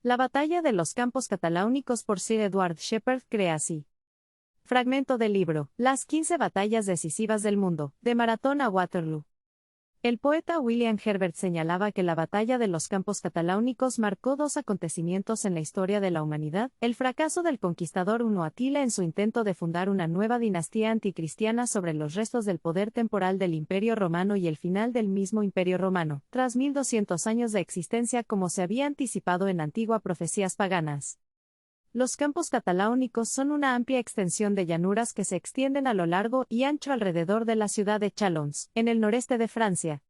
La batalla de los campos cataláunicos por Sir Edward Shepherd Creasy. Fragmento del libro, Las 15 batallas decisivas del mundo, de Maratón a Waterloo. El poeta William Herbert señalaba que la batalla de los campos cataláunicos marcó dos acontecimientos en la historia de la humanidad: el fracaso del conquistador huno Atila en su intento de fundar una nueva dinastía anticristiana sobre los restos del poder temporal del Imperio Romano, y el final del mismo Imperio Romano, tras 1200 años de existencia, como se había anticipado en antiguas profecías paganas. Los campos cataláunicos son una amplia extensión de llanuras que se extienden a lo largo y ancho alrededor de la ciudad de Chalons, en el noreste de Francia.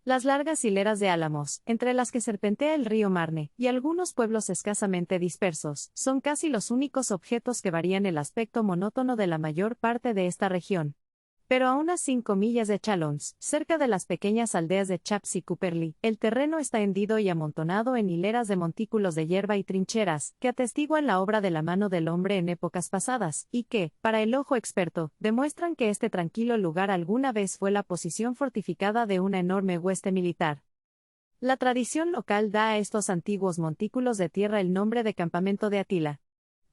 Las largas hileras de álamos, entre las que serpentea el río Marne, y algunos pueblos escasamente dispersos, son casi los únicos objetos que varían el aspecto monótono de la mayor parte de esta región. Pero a unas 5 millas de Chalons, cerca de las pequeñas aldeas de Chaps y Cupperley, el terreno está hendido y amontonado en hileras de montículos de hierba y trincheras, que atestiguan la obra de la mano del hombre en épocas pasadas, y que, para el ojo experto, demuestran que este tranquilo lugar alguna vez fue la posición fortificada de una enorme hueste militar. La tradición local da a estos antiguos montículos de tierra el nombre de Campamento de Atila.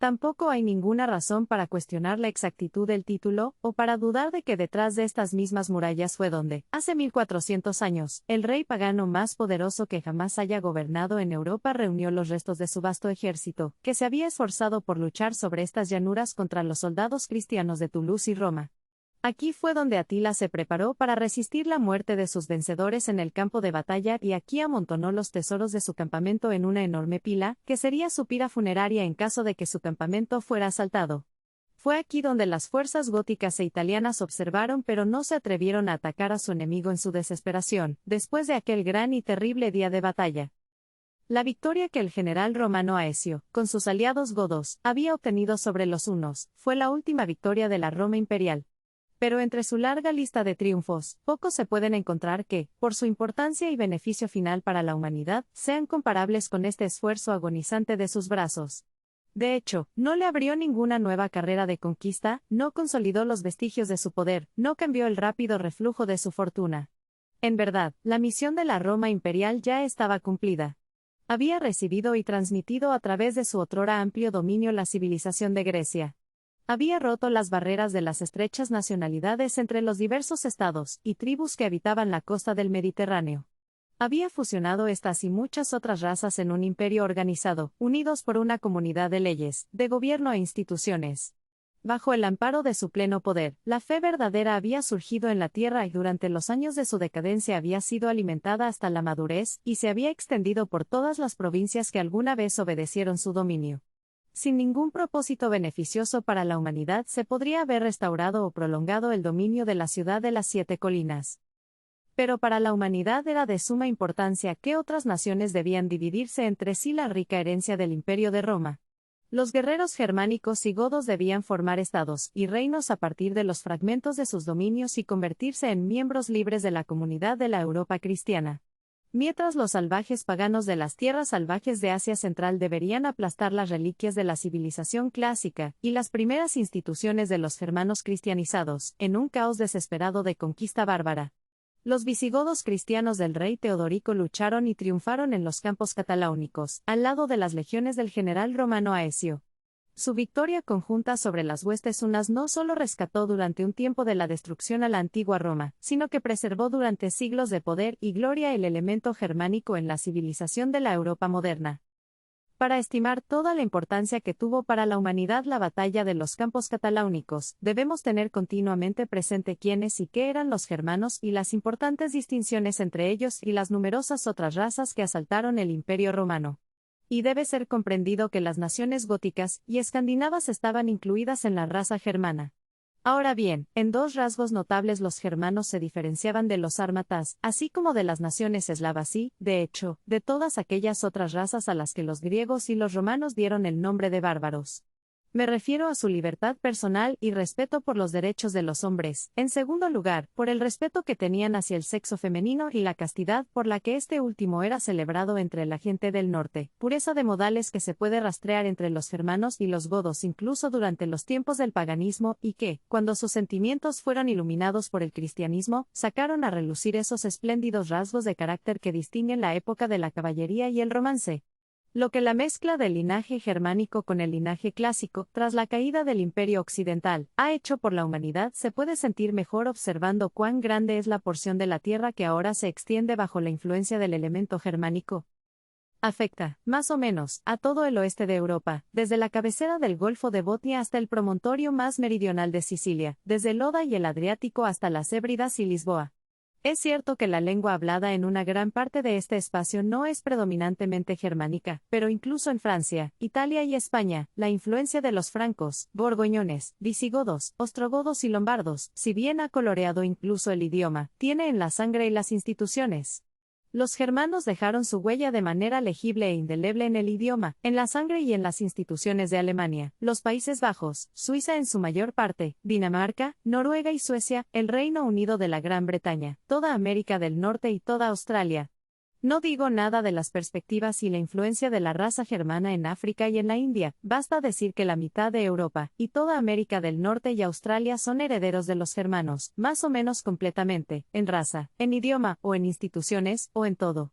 Tampoco hay ninguna razón para cuestionar la exactitud del título, o para dudar de que detrás de estas mismas murallas fue donde, hace 1400 años, el rey pagano más poderoso que jamás haya gobernado en Europa reunió los restos de su vasto ejército, que se había esforzado por luchar sobre estas llanuras contra los soldados cristianos de Toulouse y Roma. Aquí fue donde Atila se preparó para resistir la muerte de sus vencedores en el campo de batalla, y aquí amontonó los tesoros de su campamento en una enorme pila, que sería su pira funeraria en caso de que su campamento fuera asaltado. Fue aquí donde las fuerzas góticas e italianas observaron, pero no se atrevieron a atacar a su enemigo en su desesperación, después de aquel gran y terrible día de batalla. La victoria que el general romano Aecio, con sus aliados godos, había obtenido sobre los hunos, fue la última victoria de la Roma imperial. Pero entre su larga lista de triunfos, pocos se pueden encontrar que, por su importancia y beneficio final para la humanidad, sean comparables con este esfuerzo agonizante de sus brazos. De hecho, no le abrió ninguna nueva carrera de conquista, no consolidó los vestigios de su poder, no cambió el rápido reflujo de su fortuna. En verdad, la misión de la Roma imperial ya estaba cumplida. Había recibido y transmitido a través de su otrora amplio dominio la civilización de Grecia. Había roto las barreras de las estrechas nacionalidades entre los diversos estados y tribus que habitaban la costa del Mediterráneo. Había fusionado estas y muchas otras razas en un imperio organizado, unidos por una comunidad de leyes, de gobierno e instituciones. Bajo el amparo de su pleno poder, la fe verdadera había surgido en la tierra y durante los años de su decadencia había sido alimentada hasta la madurez, y se había extendido por todas las provincias que alguna vez obedecieron su dominio. Sin ningún propósito beneficioso para la humanidad se podría haber restaurado o prolongado el dominio de la ciudad de las 7 colinas. Pero para la humanidad era de suma importancia que otras naciones debían dividirse entre sí la rica herencia del Imperio de Roma. Los guerreros germánicos y godos debían formar estados y reinos a partir de los fragmentos de sus dominios y convertirse en miembros libres de la comunidad de la Europa cristiana. Mientras los salvajes paganos de las tierras salvajes de Asia Central deberían aplastar las reliquias de la civilización clásica y las primeras instituciones de los germanos cristianizados, en un caos desesperado de conquista bárbara. Los visigodos cristianos del rey Teodorico lucharon y triunfaron en los campos cataláunicos, al lado de las legiones del general romano Aecio. Su victoria conjunta sobre las huestes hunas no solo rescató durante un tiempo de la destrucción a la antigua Roma, sino que preservó durante siglos de poder y gloria el elemento germánico en la civilización de la Europa moderna. Para estimar toda la importancia que tuvo para la humanidad la batalla de los campos cataláunicos, debemos tener continuamente presente quiénes y qué eran los germanos y las importantes distinciones entre ellos y las numerosas otras razas que asaltaron el Imperio Romano. Y debe ser comprendido que las naciones góticas y escandinavas estaban incluidas en la raza germana. Ahora bien, en dos rasgos notables los germanos se diferenciaban de los sármatas, así como de las naciones eslavas y, de hecho, de todas aquellas otras razas a las que los griegos y los romanos dieron el nombre de bárbaros. Me refiero a su libertad personal y respeto por los derechos de los hombres, en segundo lugar, por el respeto que tenían hacia el sexo femenino y la castidad por la que este último era celebrado entre la gente del norte, pureza de modales que se puede rastrear entre los germanos y los godos incluso durante los tiempos del paganismo y que, cuando sus sentimientos fueron iluminados por el cristianismo, sacaron a relucir esos espléndidos rasgos de carácter que distinguen la época de la caballería y el romance. Lo que la mezcla del linaje germánico con el linaje clásico, tras la caída del Imperio Occidental, ha hecho por la humanidad se puede sentir mejor observando cuán grande es la porción de la Tierra que ahora se extiende bajo la influencia del elemento germánico. Afecta, más o menos, a todo el oeste de Europa, desde la cabecera del Golfo de Botnia hasta el promontorio más meridional de Sicilia, desde el Oda y el Adriático hasta las Hébridas y Lisboa. Es cierto que la lengua hablada en una gran parte de este espacio no es predominantemente germánica, pero incluso en Francia, Italia y España, la influencia de los francos, borgoñones, visigodos, ostrogodos y lombardos, si bien ha coloreado incluso el idioma, tiene en la sangre y las instituciones. Los germanos dejaron su huella de manera legible e indeleble en el idioma, en la sangre y en las instituciones de Alemania, los Países Bajos, Suiza en su mayor parte, Dinamarca, Noruega y Suecia, el Reino Unido de la Gran Bretaña, toda América del Norte y toda Australia. No digo nada de las perspectivas y la influencia de la raza germana en África y en la India, basta decir que la mitad de Europa, y toda América del Norte y Australia son herederos de los germanos, más o menos completamente, en raza, en idioma, o en instituciones, o en todo.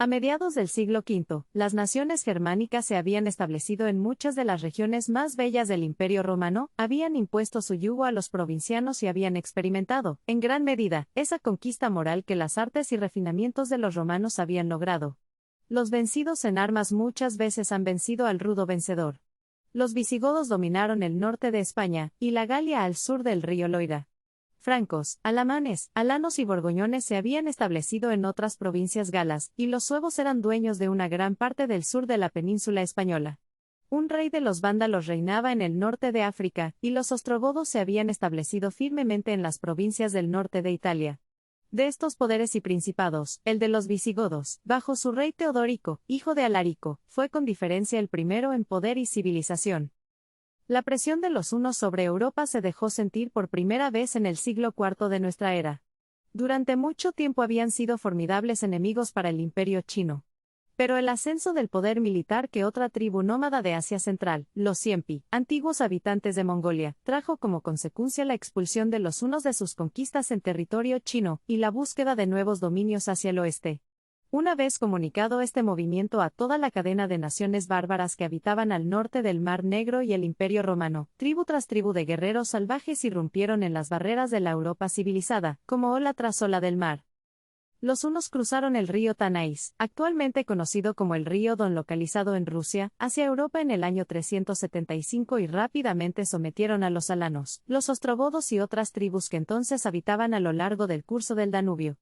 A mediados del siglo V, las naciones germánicas se habían establecido en muchas de las regiones más bellas del Imperio Romano, habían impuesto su yugo a los provincianos y habían experimentado, en gran medida, esa conquista moral que las artes y refinamientos de los romanos habían logrado. Los vencidos en armas muchas veces han vencido al rudo vencedor. Los visigodos dominaron el norte de España, y la Galia al sur del río Loira. Francos, alamanes, alanos y borgoñones se habían establecido en otras provincias galas, y los suevos eran dueños de una gran parte del sur de la península española. Un rey de los vándalos reinaba en el norte de África, y los ostrogodos se habían establecido firmemente en las provincias del norte de Italia. De estos poderes y principados, el de los visigodos, bajo su rey Teodorico, hijo de Alarico, fue con diferencia el primero en poder y civilización. La presión de los hunos sobre Europa se dejó sentir por primera vez en el siglo IV de nuestra era. Durante mucho tiempo habían sido formidables enemigos para el imperio chino. Pero el ascenso del poder militar que otra tribu nómada de Asia Central, los Xiempi, antiguos habitantes de Mongolia, trajo como consecuencia la expulsión de los hunos de sus conquistas en territorio chino, y la búsqueda de nuevos dominios hacia el oeste. Una vez comunicado este movimiento a toda la cadena de naciones bárbaras que habitaban al norte del Mar Negro y el Imperio Romano, tribu tras tribu de guerreros salvajes irrumpieron en las barreras de la Europa civilizada, como ola tras ola del mar. Los hunos cruzaron el río Tanais, actualmente conocido como el río Don localizado en Rusia, hacia Europa en el año 375 y rápidamente sometieron a los alanos, los ostrogodos y otras tribus que entonces habitaban a lo largo del curso del Danubio.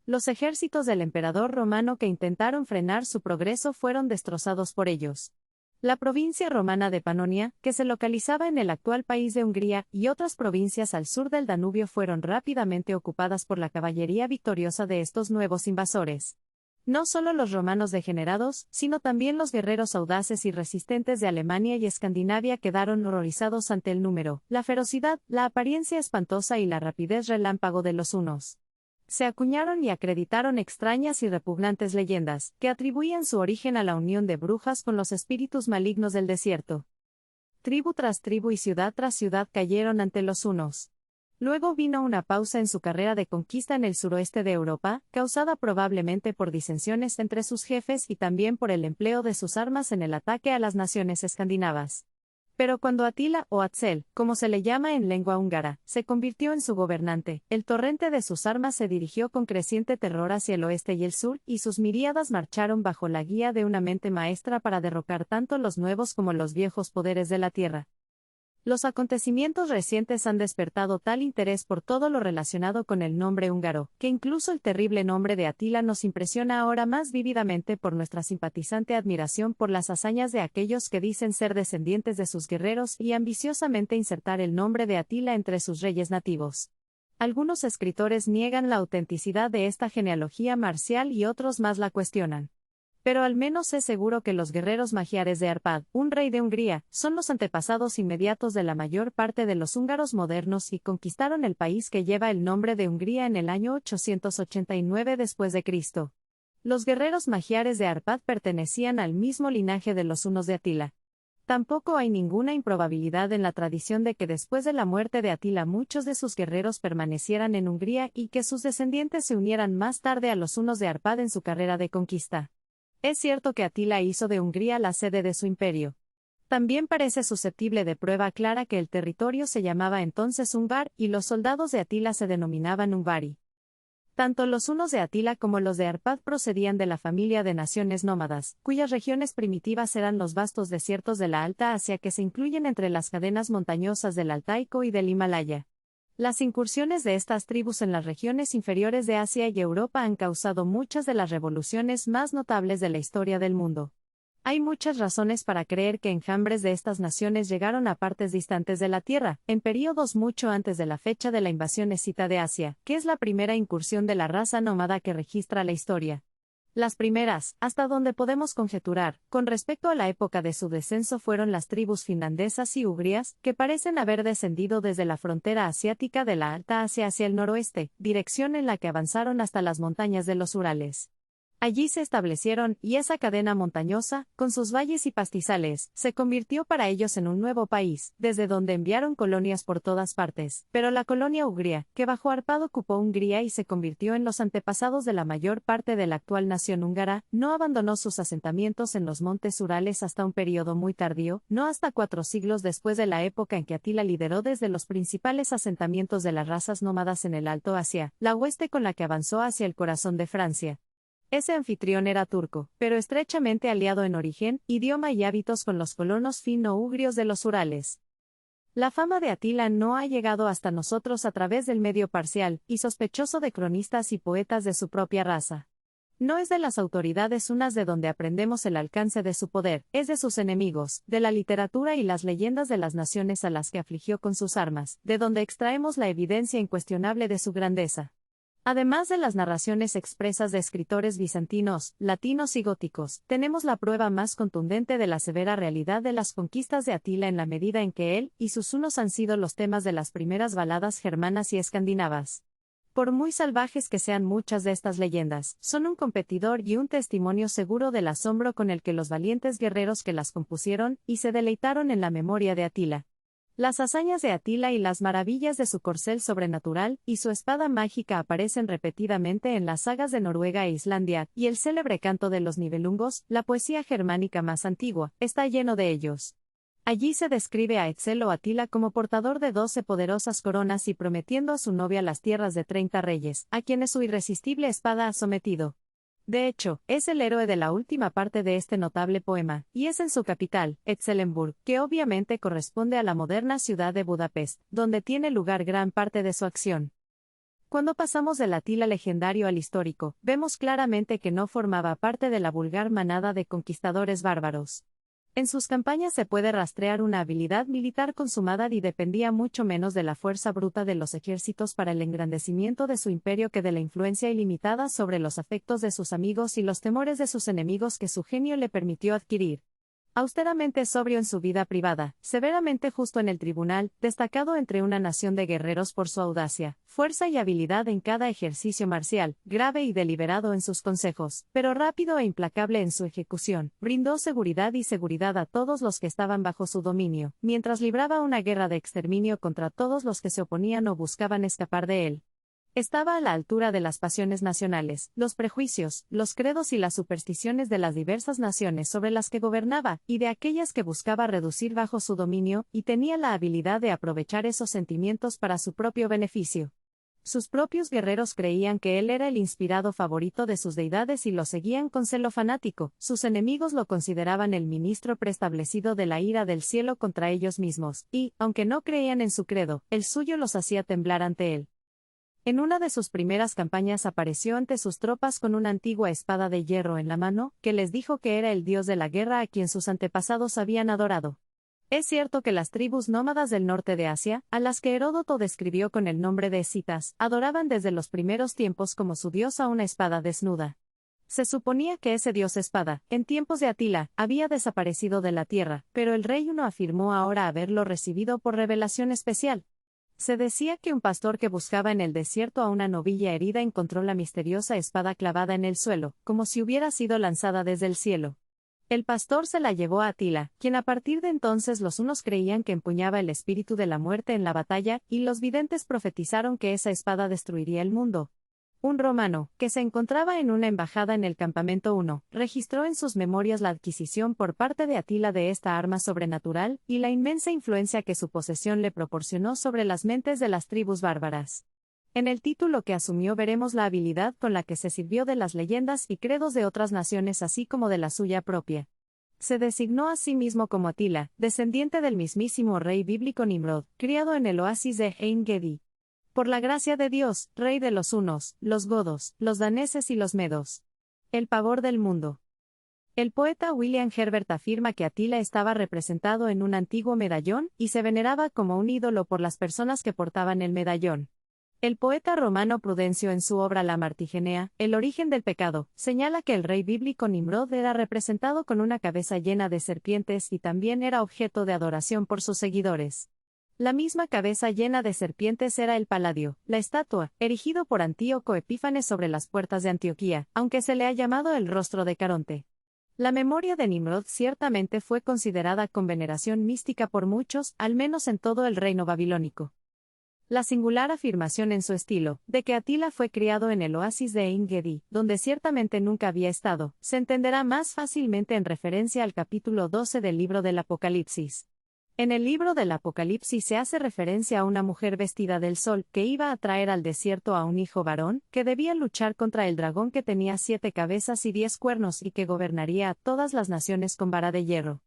Los ejércitos del emperador romano que intentaron frenar su progreso fueron destrozados por ellos. La provincia romana de Panonia, que se localizaba en el actual país de Hungría, y otras provincias al sur del Danubio fueron rápidamente ocupadas por la caballería victoriosa de estos nuevos invasores. No solo los romanos degenerados, sino también los guerreros audaces y resistentes de Alemania y Escandinavia quedaron horrorizados ante el número, la ferocidad, la apariencia espantosa y la rapidez relámpago de los hunos. Se acuñaron y acreditaron extrañas y repugnantes leyendas, que atribuían su origen a la unión de brujas con los espíritus malignos del desierto. Tribu tras tribu y ciudad tras ciudad cayeron ante los hunos. Luego vino una pausa en su carrera de conquista en el suroeste de Europa, causada probablemente por disensiones entre sus jefes y también por el empleo de sus armas en el ataque a las naciones escandinavas. Pero cuando Atila, o Atzel, como se le llama en lengua húngara, se convirtió en su gobernante, el torrente de sus armas se dirigió con creciente terror hacia el oeste y el sur, y sus miríadas marcharon bajo la guía de una mente maestra para derrocar tanto los nuevos como los viejos poderes de la tierra. Los acontecimientos recientes han despertado tal interés por todo lo relacionado con el nombre húngaro, que incluso el terrible nombre de Atila nos impresiona ahora más vívidamente por nuestra simpatizante admiración por las hazañas de aquellos que dicen ser descendientes de sus guerreros y ambiciosamente insertar el nombre de Atila entre sus reyes nativos. Algunos escritores niegan la autenticidad de esta genealogía marcial y otros más la cuestionan. Pero al menos es seguro que los guerreros magiares de Arpad, un rey de Hungría, son los antepasados inmediatos de la mayor parte de los húngaros modernos y conquistaron el país que lleva el nombre de Hungría en el año 889 después de Cristo. Los guerreros magiares de Arpad pertenecían al mismo linaje de los hunos de Atila. Tampoco hay ninguna improbabilidad en la tradición de que después de la muerte de Atila muchos de sus guerreros permanecieran en Hungría y que sus descendientes se unieran más tarde a los hunos de Arpad en su carrera de conquista. Es cierto que Atila hizo de Hungría la sede de su imperio. También parece susceptible de prueba clara que el territorio se llamaba entonces Ungvar y los soldados de Atila se denominaban Ungvari. Tanto los hunos de Atila como los de Arpad procedían de la familia de naciones nómadas, cuyas regiones primitivas eran los vastos desiertos de la Alta Asia que se incluyen entre las cadenas montañosas del Altaico y del Himalaya. Las incursiones de estas tribus en las regiones inferiores de Asia y Europa han causado muchas de las revoluciones más notables de la historia del mundo. Hay muchas razones para creer que enjambres de estas naciones llegaron a partes distantes de la Tierra, en períodos mucho antes de la fecha de la invasión escita de Asia, que es la primera incursión de la raza nómada que registra la historia. Las primeras, hasta donde podemos conjeturar, con respecto a la época de su descenso fueron las tribus finlandesas y ugrias, que parecen haber descendido desde la frontera asiática de la Alta Asia hacia el noroeste, dirección en la que avanzaron hasta las montañas de los Urales. Allí se establecieron, y esa cadena montañosa, con sus valles y pastizales, se convirtió para ellos en un nuevo país, desde donde enviaron colonias por todas partes. Pero la colonia ugria, que bajo Arpad ocupó Hungría y se convirtió en los antepasados de la mayor parte de la actual nación húngara, no abandonó sus asentamientos en los montes Urales hasta un periodo muy tardío, no hasta 4 siglos después de la época en que Atila lideró desde los principales asentamientos de las razas nómadas en el Alto Asia, la hueste con la que avanzó hacia el corazón de Francia. Ese anfitrión era turco, pero estrechamente aliado en origen, idioma y hábitos con los colonos fino-ugrios de los Urales. La fama de Atila no ha llegado hasta nosotros a través del medio parcial y sospechoso de cronistas y poetas de su propia raza. No es de las autoridades unas de donde aprendemos el alcance de su poder, es de sus enemigos, de la literatura y las leyendas de las naciones a las que afligió con sus armas, de donde extraemos la evidencia incuestionable de su grandeza. Además de las narraciones expresas de escritores bizantinos, latinos y góticos, tenemos la prueba más contundente de la severa realidad de las conquistas de Atila en la medida en que él y sus hunos han sido los temas de las primeras baladas germanas y escandinavas. Por muy salvajes que sean muchas de estas leyendas, son un competidor y un testimonio seguro del asombro con el que los valientes guerreros que las compusieron y se deleitaron en la memoria de Atila. Las hazañas de Atila y las maravillas de su corcel sobrenatural y su espada mágica aparecen repetidamente en las sagas de Noruega e Islandia, y el célebre canto de los Nibelungos, la poesía germánica más antigua, está lleno de ellos. Allí se describe a Etzel o Atila como portador de 12 poderosas coronas y prometiendo a su novia las tierras de 30 reyes, a quienes su irresistible espada ha sometido. De hecho, es el héroe de la última parte de este notable poema, y es en su capital, Etzelenburg, que obviamente corresponde a la moderna ciudad de Budapest, donde tiene lugar gran parte de su acción. Cuando pasamos del Atila legendario al histórico, vemos claramente que no formaba parte de la vulgar manada de conquistadores bárbaros. En sus campañas se puede rastrear una habilidad militar consumada y dependía mucho menos de la fuerza bruta de los ejércitos para el engrandecimiento de su imperio que de la influencia ilimitada sobre los afectos de sus amigos y los temores de sus enemigos que su genio le permitió adquirir. Austeramente sobrio en su vida privada, severamente justo en el tribunal, destacado entre una nación de guerreros por su audacia, fuerza y habilidad en cada ejercicio marcial, grave y deliberado en sus consejos, pero rápido e implacable en su ejecución, brindó seguridad a todos los que estaban bajo su dominio, mientras libraba una guerra de exterminio contra todos los que se oponían o buscaban escapar de él. Estaba a la altura de las pasiones nacionales, los prejuicios, los credos y las supersticiones de las diversas naciones sobre las que gobernaba, y de aquellas que buscaba reducir bajo su dominio, y tenía la habilidad de aprovechar esos sentimientos para su propio beneficio. Sus propios guerreros creían que él era el inspirado favorito de sus deidades y lo seguían con celo fanático, sus enemigos lo consideraban el ministro preestablecido de la ira del cielo contra ellos mismos, y, aunque no creían en su credo, el suyo los hacía temblar ante él. En una de sus primeras campañas apareció ante sus tropas con una antigua espada de hierro en la mano, que les dijo que era el dios de la guerra a quien sus antepasados habían adorado. Es cierto que las tribus nómadas del norte de Asia, a las que Heródoto describió con el nombre de escitas, adoraban desde los primeros tiempos como su diosa una espada desnuda. Se suponía que ese dios espada, en tiempos de Atila, había desaparecido de la tierra, pero el rey Huno afirmó ahora haberlo recibido por revelación especial. Se decía que un pastor que buscaba en el desierto a una novilla herida encontró la misteriosa espada clavada en el suelo, como si hubiera sido lanzada desde el cielo. El pastor se la llevó a Atila, quien a partir de entonces los unos creían que empuñaba el espíritu de la muerte en la batalla, y los videntes profetizaron que esa espada destruiría el mundo. Un romano, que se encontraba en una embajada en el campamento 1, registró en sus memorias la adquisición por parte de Atila de esta arma sobrenatural, y la inmensa influencia que su posesión le proporcionó sobre las mentes de las tribus bárbaras. En el título que asumió veremos la habilidad con la que se sirvió de las leyendas y credos de otras naciones así como de la suya propia. Se designó a sí mismo como Atila, descendiente del mismísimo rey bíblico Nimrod, criado en el oasis de Ein Gedi. Por la gracia de Dios, rey de los hunos, los godos, los daneses y los medos. El pavor del mundo. El poeta William Herbert afirma que Atila estaba representado en un antiguo medallón, y se veneraba como un ídolo por las personas que portaban el medallón. El poeta romano Prudencio en su obra La Martigenea, El origen del pecado, señala que el rey bíblico Nimrod era representado con una cabeza llena de serpientes y también era objeto de adoración por sus seguidores. La misma cabeza llena de serpientes era el Palladio, la estatua, erigido por Antíoco Epífanes sobre las puertas de Antioquía, aunque se le ha llamado el rostro de Caronte. La memoria de Nimrod ciertamente fue considerada con veneración mística por muchos, al menos en todo el reino babilónico. La singular afirmación en su estilo, de que Atila fue criado en el oasis de Ein Gedi, donde ciertamente nunca había estado, se entenderá más fácilmente en referencia al capítulo 12 del libro del Apocalipsis. En el libro del Apocalipsis se hace referencia a una mujer vestida del sol que iba a traer al desierto a un hijo varón, que debía luchar contra el dragón que tenía 7 cabezas y 10 cuernos y que gobernaría a todas las naciones con vara de hierro.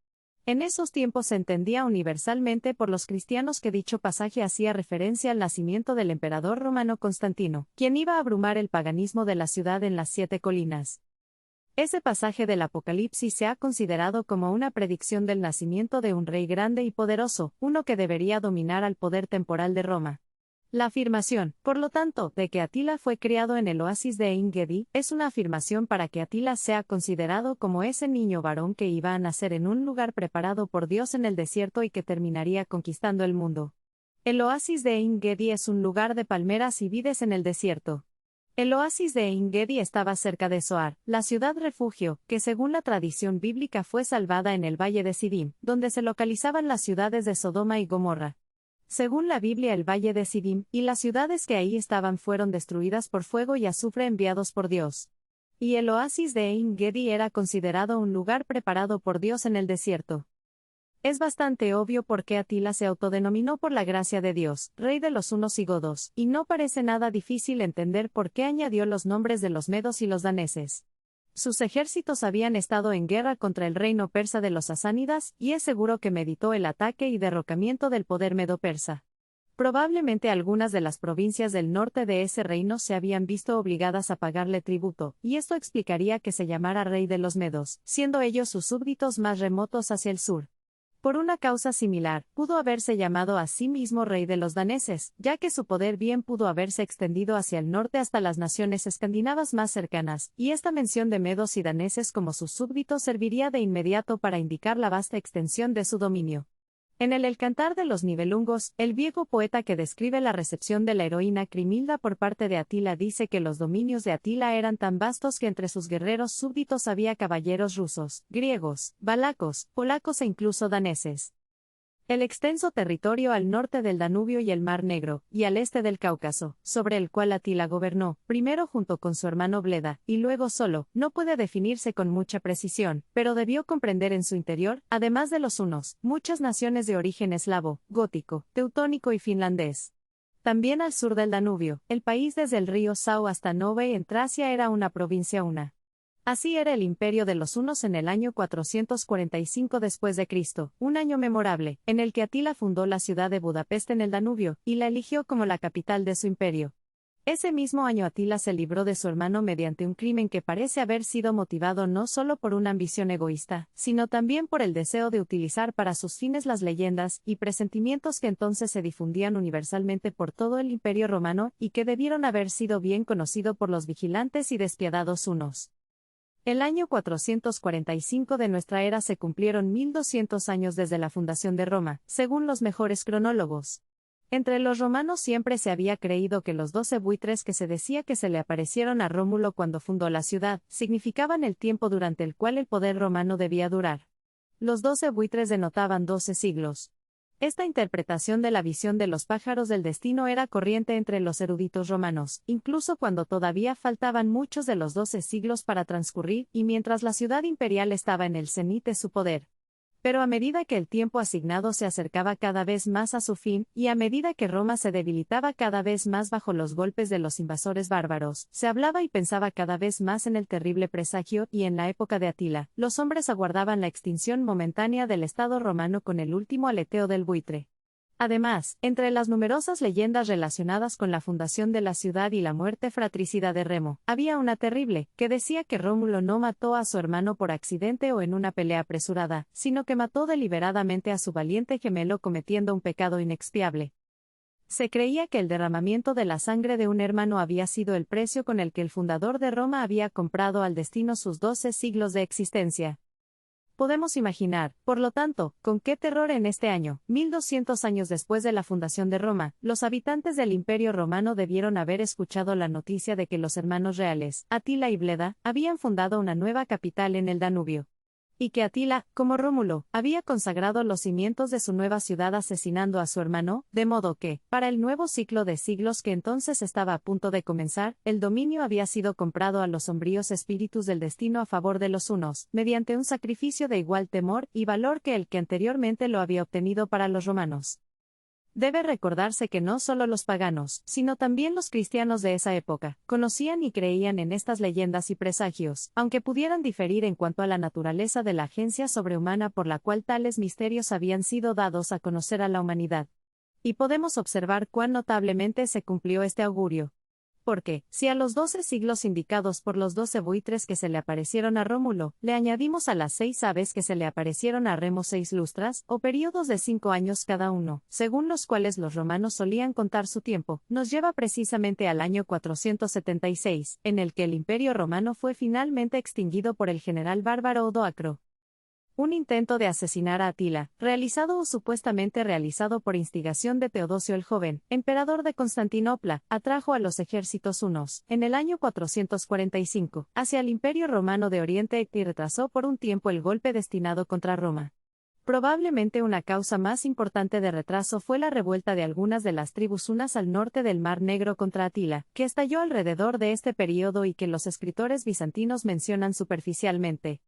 En esos tiempos se entendía universalmente por los cristianos que dicho pasaje hacía referencia al nacimiento del emperador romano Constantino, quien iba a abrumar el paganismo de la ciudad en las 7 colinas. Ese pasaje del Apocalipsis se ha considerado como una predicción del nacimiento de un rey grande y poderoso, uno que debería dominar al poder temporal de Roma. La afirmación, por lo tanto, de que Atila fue criado en el oasis de Ein Gedi, es una afirmación para que Atila sea considerado como ese niño varón que iba a nacer en un lugar preparado por Dios en el desierto y que terminaría conquistando el mundo. El oasis de Ein Gedi es un lugar de palmeras y vides en el desierto. El oasis de Ein Gedi estaba cerca de Zoar, la ciudad refugio, que según la tradición bíblica fue salvada en el valle de Sidim, donde se localizaban las ciudades de Sodoma y Gomorra. Según la Biblia, el valle de Sidim y las ciudades que ahí estaban fueron destruidas por fuego y azufre enviados por Dios. Y el oasis de Ein Gedi era considerado un lugar preparado por Dios en el desierto. Es bastante obvio por qué Atila se autodenominó por la gracia de Dios, rey de los hunos y godos, y no parece nada difícil entender por qué añadió los nombres de los medos y los daneses. Sus ejércitos habían estado en guerra contra el reino persa de los sasánidas, y es seguro que meditó el ataque y derrocamiento del poder medo-persa. Probablemente algunas de las provincias del norte de ese reino se habían visto obligadas a pagarle tributo, y esto explicaría que se llamara rey de los medos, siendo ellos sus súbditos más remotos hacia el sur. Por una causa similar, pudo haberse llamado a sí mismo rey de los daneses, ya que su poder bien pudo haberse extendido hacia el norte hasta las naciones escandinavas más cercanas, y esta mención de medos y daneses como sus súbditos serviría de inmediato para indicar la vasta extensión de su dominio. En El Cantar de los Nibelungos, el viejo poeta que describe la recepción de la heroína Crimilda por parte de Atila dice que los dominios de Atila eran tan vastos que entre sus guerreros súbditos había caballeros rusos, griegos, valacos, polacos e incluso daneses. El extenso territorio al norte del Danubio y el Mar Negro, y al este del Cáucaso, sobre el cual Atila gobernó, primero junto con su hermano Bleda, y luego solo, no puede definirse con mucha precisión, pero debió comprender en su interior, además de los hunos, muchas naciones de origen eslavo, gótico, teutónico y finlandés. También al sur del Danubio, el país desde el río Sau hasta Nove en Tracia era una provincia una. Así era el imperio de los hunos en el año 445 después de Cristo, un año memorable, en el que Atila fundó la ciudad de Budapest en el Danubio, y la eligió como la capital de su imperio. Ese mismo año Atila se libró de su hermano mediante un crimen que parece haber sido motivado no solo por una ambición egoísta, sino también por el deseo de utilizar para sus fines las leyendas y presentimientos que entonces se difundían universalmente por todo el imperio romano y que debieron haber sido bien conocido por los vigilantes y despiadados hunos. El año 445 de nuestra era se cumplieron 1200 años desde la fundación de Roma, según los mejores cronólogos. Entre los romanos siempre se había creído que los 12 buitres que se decía que se le aparecieron a Rómulo cuando fundó la ciudad, significaban el tiempo durante el cual el poder romano debía durar. Los 12 buitres denotaban 12 siglos. Esta interpretación de la visión de los pájaros del destino era corriente entre los eruditos romanos, incluso cuando todavía faltaban muchos de los 12 siglos para transcurrir y mientras la ciudad imperial estaba en el cenit de su poder. Pero a medida que el tiempo asignado se acercaba cada vez más a su fin, y a medida que Roma se debilitaba cada vez más bajo los golpes de los invasores bárbaros, se hablaba y pensaba cada vez más en el terrible presagio, y en la época de Atila, los hombres aguardaban la extinción momentánea del Estado romano con el último aleteo del buitre. Además, entre las numerosas leyendas relacionadas con la fundación de la ciudad y la muerte fratricida de Remo, había una terrible, que decía que Rómulo no mató a su hermano por accidente o en una pelea apresurada, sino que mató deliberadamente a su valiente gemelo cometiendo un pecado inexpiable. Se creía que el derramamiento de la sangre de un hermano había sido el precio con el que el fundador de Roma había comprado al destino sus 12 siglos de existencia. Podemos imaginar, por lo tanto, con qué terror en este año, 1200 años después de la fundación de Roma, los habitantes del Imperio Romano debieron haber escuchado la noticia de que los hermanos reales, Atila y Bleda, habían fundado una nueva capital en el Danubio. Y que Atila, como Rómulo, había consagrado los cimientos de su nueva ciudad asesinando a su hermano, de modo que, para el nuevo ciclo de siglos que entonces estaba a punto de comenzar, el dominio había sido comprado a los sombríos espíritus del destino a favor de los hunos, mediante un sacrificio de igual temor y valor que el que anteriormente lo había obtenido para los romanos. Debe recordarse que no solo los paganos, sino también los cristianos de esa época, conocían y creían en estas leyendas y presagios, aunque pudieran diferir en cuanto a la naturaleza de la agencia sobrehumana por la cual tales misterios habían sido dados a conocer a la humanidad. Y podemos observar cuán notablemente se cumplió este augurio. Porque, si a los 12 siglos indicados por los 12 buitres que se le aparecieron a Rómulo, le añadimos a las 6 aves que se le aparecieron a Remo 6 lustras, o períodos de 5 años cada uno, según los cuales los romanos solían contar su tiempo, nos lleva precisamente al año 476, en el que el Imperio Romano fue finalmente extinguido por el general bárbaro Odoacro. Un intento de asesinar a Atila, realizado o supuestamente realizado por instigación de Teodosio el Joven, emperador de Constantinopla, atrajo a los ejércitos hunos, en el año 445, hacia el Imperio Romano de Oriente y retrasó por un tiempo el golpe destinado contra Roma. Probablemente una causa más importante de retraso fue la revuelta de algunas de las tribus hunas al norte del Mar Negro contra Atila, que estalló alrededor de este período y que los escritores bizantinos mencionan superficialmente.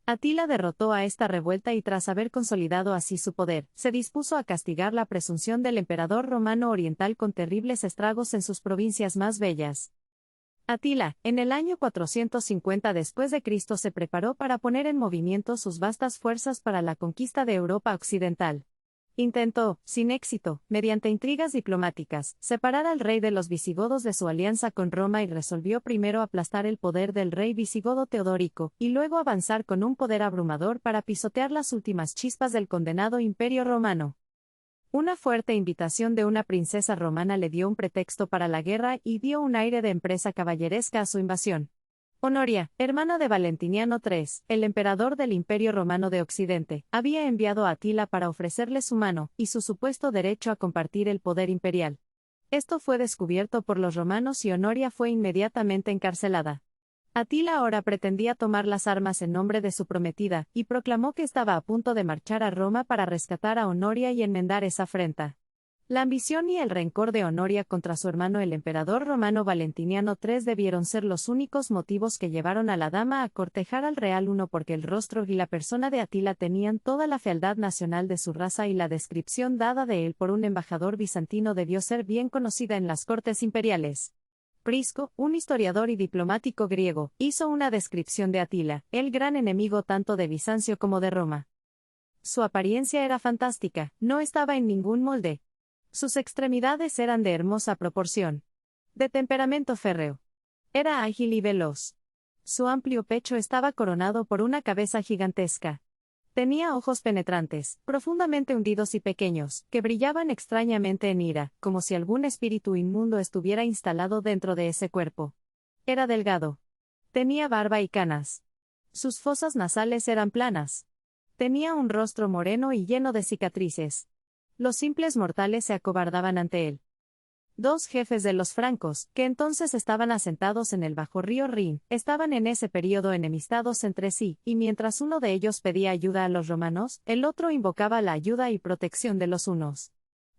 Atila derrotó a esta revuelta y tras haber consolidado así su poder, se dispuso a castigar la presunción del emperador romano oriental con terribles estragos en sus provincias más bellas. Atila, en el año 450 después de Cristo se preparó para poner en movimiento sus vastas fuerzas para la conquista de Europa occidental. Intentó, sin éxito, mediante intrigas diplomáticas, separar al rey de los visigodos de su alianza con Roma y resolvió primero aplastar el poder del rey visigodo Teodorico, y luego avanzar con un poder abrumador para pisotear las últimas chispas del condenado Imperio Romano. Una fuerte invitación de una princesa romana le dio un pretexto para la guerra y dio un aire de empresa caballeresca a su invasión. Honoria, hermana de Valentiniano III, el emperador del Imperio Romano de Occidente, había enviado a Atila para ofrecerle su mano y su supuesto derecho a compartir el poder imperial. Esto fue descubierto por los romanos y Honoria fue inmediatamente encarcelada. Atila ahora pretendía tomar las armas en nombre de su prometida, y proclamó que estaba a punto de marchar a Roma para rescatar a Honoria y enmendar esa afrenta. La ambición y el rencor de Honoria contra su hermano el emperador romano Valentiniano III debieron ser los únicos motivos que llevaron a la dama a cortejar al real uno porque el rostro y la persona de Atila tenían toda la fealdad nacional de su raza y la descripción dada de él por un embajador bizantino debió ser bien conocida en las cortes imperiales. Prisco, un historiador y diplomático griego, hizo una descripción de Atila, el gran enemigo tanto de Bizancio como de Roma. Su apariencia era fantástica, no estaba en ningún molde. Sus extremidades eran de hermosa proporción. De temperamento férreo. Era ágil y veloz. Su amplio pecho estaba coronado por una cabeza gigantesca. Tenía ojos penetrantes, profundamente hundidos y pequeños, que brillaban extrañamente en ira, como si algún espíritu inmundo estuviera instalado dentro de ese cuerpo. Era delgado. Tenía barba y canas. Sus fosas nasales eran planas. Tenía un rostro moreno y lleno de cicatrices. Los simples mortales se acobardaban ante él. Dos jefes de los francos, que entonces estaban asentados en el bajo río Rin, estaban en ese período enemistados entre sí, y mientras uno de ellos pedía ayuda a los romanos, el otro invocaba la ayuda y protección de los hunos.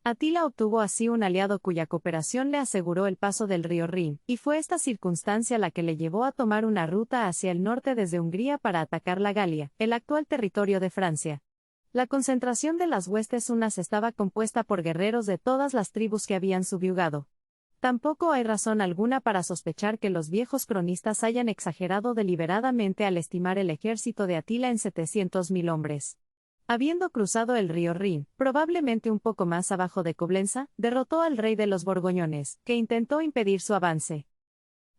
Atila obtuvo así un aliado cuya cooperación le aseguró el paso del río Rin, y fue esta circunstancia la que le llevó a tomar una ruta hacia el norte desde Hungría para atacar la Galia, el actual territorio de Francia. La concentración de las huestes hunas estaba compuesta por guerreros de todas las tribus que habían subyugado. Tampoco hay razón alguna para sospechar que los viejos cronistas hayan exagerado deliberadamente al estimar el ejército de Atila en 700.000 hombres. Habiendo cruzado el río Rin, probablemente un poco más abajo de Coblenza, derrotó al rey de los borgoñones, que intentó impedir su avance.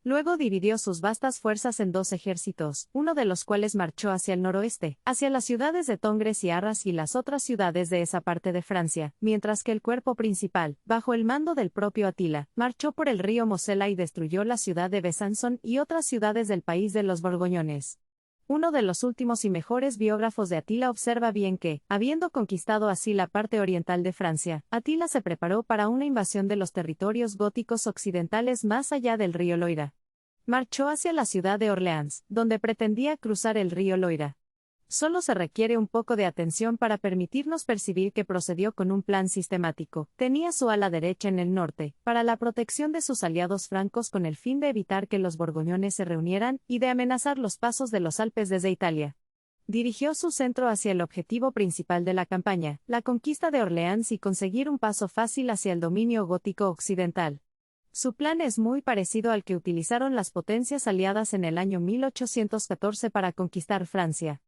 Luego dividió sus vastas fuerzas en dos ejércitos, uno de los cuales marchó hacia el noroeste, hacia las ciudades de Tongres y Arras y las otras ciudades de esa parte de Francia, mientras que el cuerpo principal, bajo el mando del propio Atila, marchó por el río Mosela y destruyó la ciudad de Besançon y otras ciudades del país de los borgoñones. Uno de los últimos y mejores biógrafos de Atila observa bien que, habiendo conquistado así la parte oriental de Francia, Atila se preparó para una invasión de los territorios góticos occidentales más allá del río Loira. Marchó hacia la ciudad de Orleans, donde pretendía cruzar el río Loira. Solo se requiere un poco de atención para permitirnos percibir que procedió con un plan sistemático. Tenía su ala derecha en el norte, para la protección de sus aliados francos con el fin de evitar que los borgoñones se reunieran y de amenazar los pasos de los Alpes desde Italia. Dirigió su centro hacia el objetivo principal de la campaña, la conquista de Orleans y conseguir un paso fácil hacia el dominio gótico occidental. Su plan es muy parecido al que utilizaron las potencias aliadas en el año 1814 para conquistar Francia.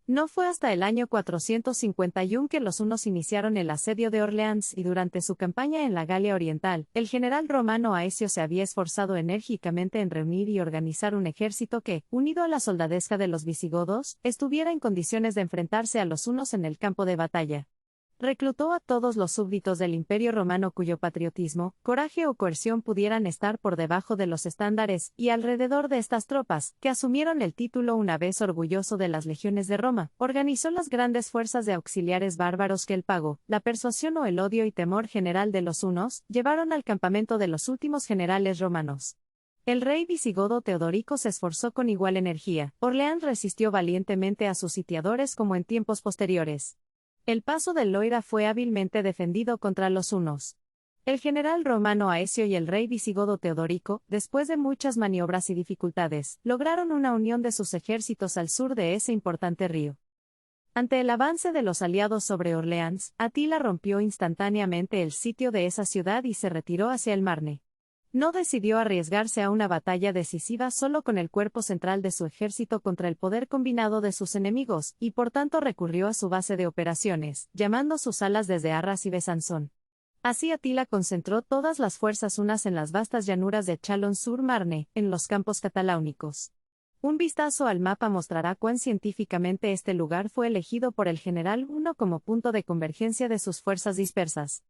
No fue hasta el año 451 que los hunos iniciaron el asedio de Orleans y durante su campaña en la Galia Oriental, el general romano Aecio se había esforzado enérgicamente en reunir y organizar un ejército que, unido a la soldadesca de los visigodos, estuviera en condiciones de enfrentarse a los hunos en el campo de batalla. Reclutó a todos los súbditos del Imperio Romano cuyo patriotismo, coraje o coerción pudieran estar por debajo de los estándares, y alrededor de estas tropas, que asumieron el título una vez orgulloso de las legiones de Roma, organizó las grandes fuerzas de auxiliares bárbaros que el pago, la persuasión o el odio y temor general de los hunos, llevaron al campamento de los últimos generales romanos. El rey visigodo Teodorico se esforzó con igual energía. Orleans resistió valientemente a sus sitiadores como en tiempos posteriores. El paso del Loira fue hábilmente defendido contra los hunos. El general romano Aecio y el rey visigodo Teodorico, después de muchas maniobras y dificultades, lograron una unión de sus ejércitos al sur de ese importante río. Ante el avance de los aliados sobre Orleans, Atila rompió instantáneamente el sitio de esa ciudad y se retiró hacia el Marne. No decidió arriesgarse a una batalla decisiva solo con el cuerpo central de su ejército contra el poder combinado de sus enemigos, y por tanto recurrió a su base de operaciones, llamando sus alas desde Arras y Besançon. Así Atila concentró todas las fuerzas hunas en las vastas llanuras de Chalon-sur-Marne, en los campos cataláunicos. Un vistazo al mapa mostrará cuán científicamente este lugar fue elegido por el general huno como punto de convergencia de sus fuerzas dispersas.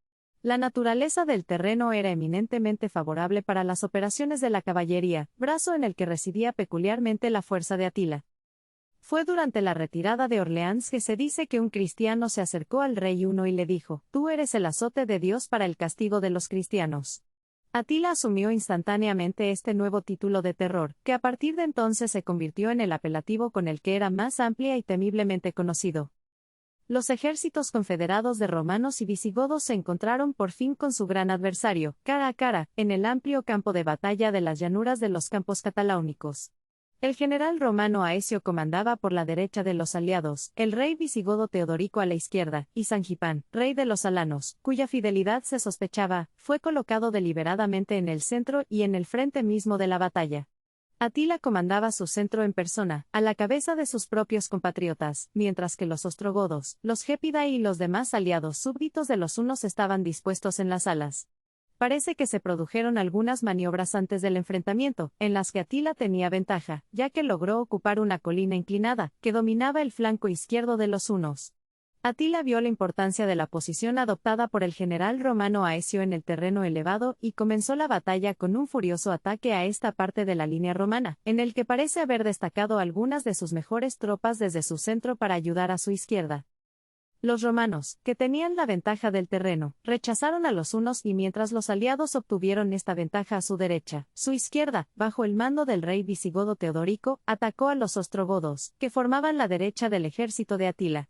La naturaleza del terreno era eminentemente favorable para las operaciones de la caballería, brazo en el que residía peculiarmente la fuerza de Atila. Fue durante la retirada de Orleans que se dice que un cristiano se acercó al rey huno y le dijo: «Tú eres el azote de Dios para el castigo de los cristianos». Atila asumió instantáneamente este nuevo título de terror, que a partir de entonces se convirtió en el apelativo con el que era más amplia y temiblemente conocido. Los ejércitos confederados de romanos y visigodos se encontraron por fin con su gran adversario, cara a cara, en el amplio campo de batalla de las llanuras de los campos cataláunicos. El general romano Aecio comandaba por la derecha de los aliados, el rey visigodo Teodorico a la izquierda, y Sangipán, rey de los alanos, cuya fidelidad se sospechaba, fue colocado deliberadamente en el centro y en el frente mismo de la batalla. Atila comandaba su centro en persona, a la cabeza de sus propios compatriotas, mientras que los ostrogodos, los Gépidae y los demás aliados súbditos de los hunos estaban dispuestos en las alas. Parece que se produjeron algunas maniobras antes del enfrentamiento, en las que Atila tenía ventaja, ya que logró ocupar una colina inclinada, que dominaba el flanco izquierdo de los hunos. Atila vio la importancia de la posición adoptada por el general romano Aecio en el terreno elevado y comenzó la batalla con un furioso ataque a esta parte de la línea romana, en el que parece haber destacado algunas de sus mejores tropas desde su centro para ayudar a su izquierda. Los romanos, que tenían la ventaja del terreno, rechazaron a los hunos y mientras los aliados obtuvieron esta ventaja a su derecha, su izquierda, bajo el mando del rey visigodo Teodorico, atacó a los ostrogodos, que formaban la derecha del ejército de Atila.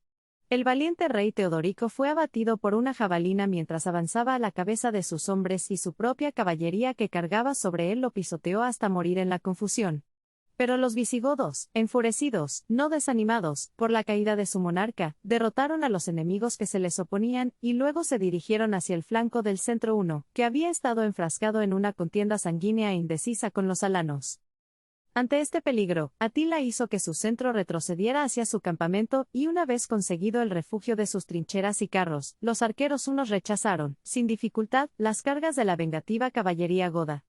El valiente rey Teodorico fue abatido por una jabalina mientras avanzaba a la cabeza de sus hombres y su propia caballería que cargaba sobre él lo pisoteó hasta morir en la confusión. Pero los visigodos, enfurecidos, no desanimados, por la caída de su monarca, derrotaron a los enemigos que se les oponían, y luego se dirigieron hacia el flanco del centro uno, que había estado enfrascado en una contienda sanguínea e indecisa con los alanos. Ante este peligro, Atila hizo que su centro retrocediera hacia su campamento, y una vez conseguido el refugio de sus trincheras y carros, los arqueros hunos rechazaron, sin dificultad, las cargas de la vengativa caballería goda.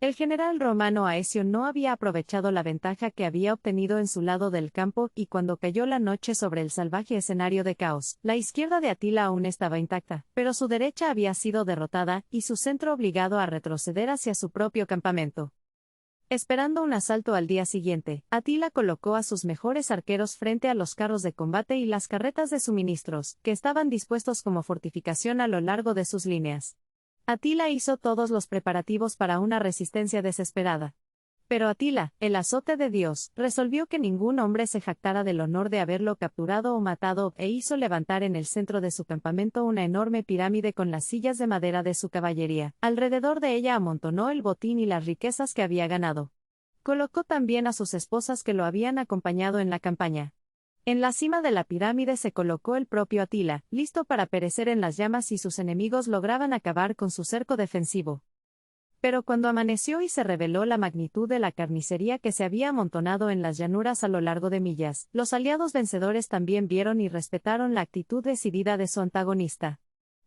El general romano Aecio no había aprovechado la ventaja que había obtenido en su lado del campo y cuando cayó la noche sobre el salvaje escenario de caos, la izquierda de Atila aún estaba intacta, pero su derecha había sido derrotada y su centro obligado a retroceder hacia su propio campamento. Esperando un asalto al día siguiente, Atila colocó a sus mejores arqueros frente a los carros de combate y las carretas de suministros, que estaban dispuestos como fortificación a lo largo de sus líneas. Atila hizo todos los preparativos para una resistencia desesperada. Pero Atila, el azote de Dios, resolvió que ningún hombre se jactara del honor de haberlo capturado o matado e hizo levantar en el centro de su campamento una enorme pirámide con las sillas de madera de su caballería. Alrededor de ella amontonó el botín y las riquezas que había ganado. Colocó también a sus esposas que lo habían acompañado en la campaña. En la cima de la pirámide se colocó el propio Atila, listo para perecer en las llamas si sus enemigos lograban acabar con su cerco defensivo. Pero cuando amaneció y se reveló la magnitud de la carnicería que se había amontonado en las llanuras a lo largo de millas, los aliados vencedores también vieron y respetaron la actitud decidida de su antagonista.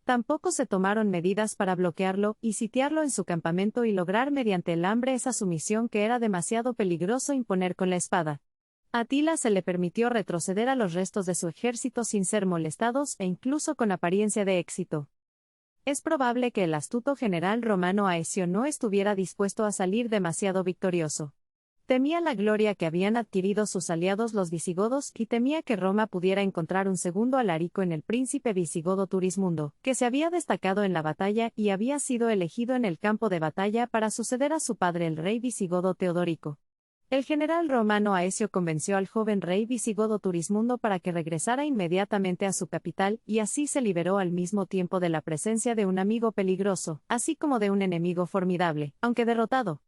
Tampoco se tomaron medidas para bloquearlo y sitiarlo en su campamento y lograr mediante el hambre esa sumisión que era demasiado peligroso imponer con la espada. A Atila se le permitió retroceder a los restos de su ejército sin ser molestados e incluso con apariencia de éxito. Es probable que el astuto general romano Aecio no estuviera dispuesto a salir demasiado victorioso. Temía la gloria que habían adquirido sus aliados los visigodos y temía que Roma pudiera encontrar un segundo Alarico en el príncipe visigodo Turismundo, que se había destacado en la batalla y había sido elegido en el campo de batalla para suceder a su padre el rey visigodo Teodorico. El general romano Aecio convenció al joven rey visigodo Turismundo para que regresara inmediatamente a su capital, y así se liberó al mismo tiempo de la presencia de un amigo peligroso, así como de un enemigo formidable, aunque derrotado.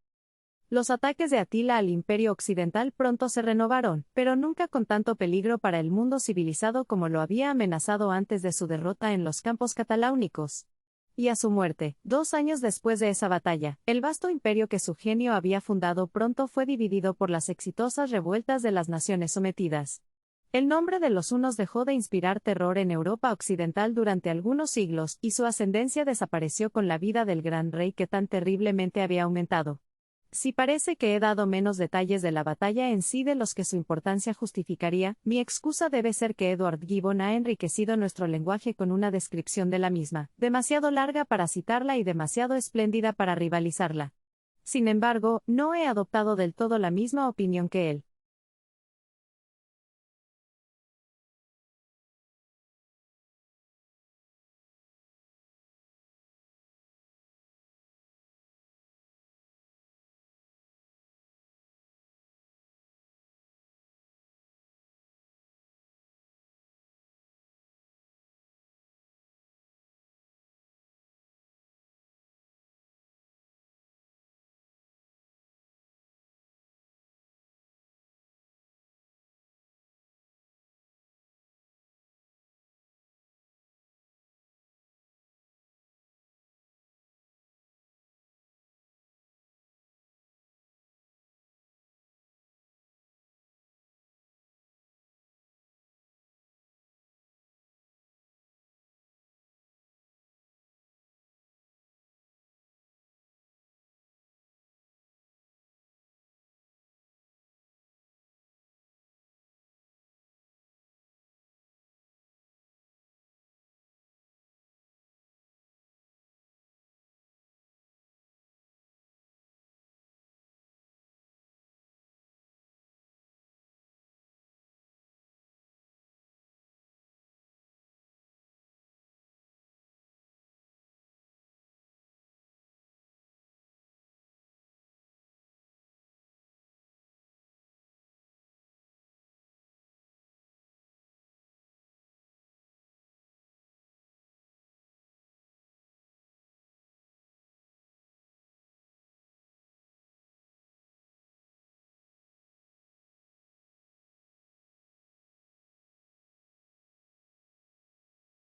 Los ataques de Atila al Imperio Occidental pronto se renovaron, pero nunca con tanto peligro para el mundo civilizado como lo había amenazado antes de su derrota en los campos cataláunicos. Y a su muerte, 2 años después de esa batalla, el vasto imperio que su genio había fundado pronto fue dividido por las exitosas revueltas de las naciones sometidas. El nombre de los hunos dejó de inspirar terror en Europa occidental durante algunos siglos, y su ascendencia desapareció con la vida del gran rey que tan terriblemente había aumentado. Si parece que he dado menos detalles de la batalla en sí de los que su importancia justificaría, mi excusa debe ser que Edward Gibbon ha enriquecido nuestro lenguaje con una descripción de la misma, demasiado larga para citarla y demasiado espléndida para rivalizarla. Sin embargo, no he adoptado del todo la misma opinión que él.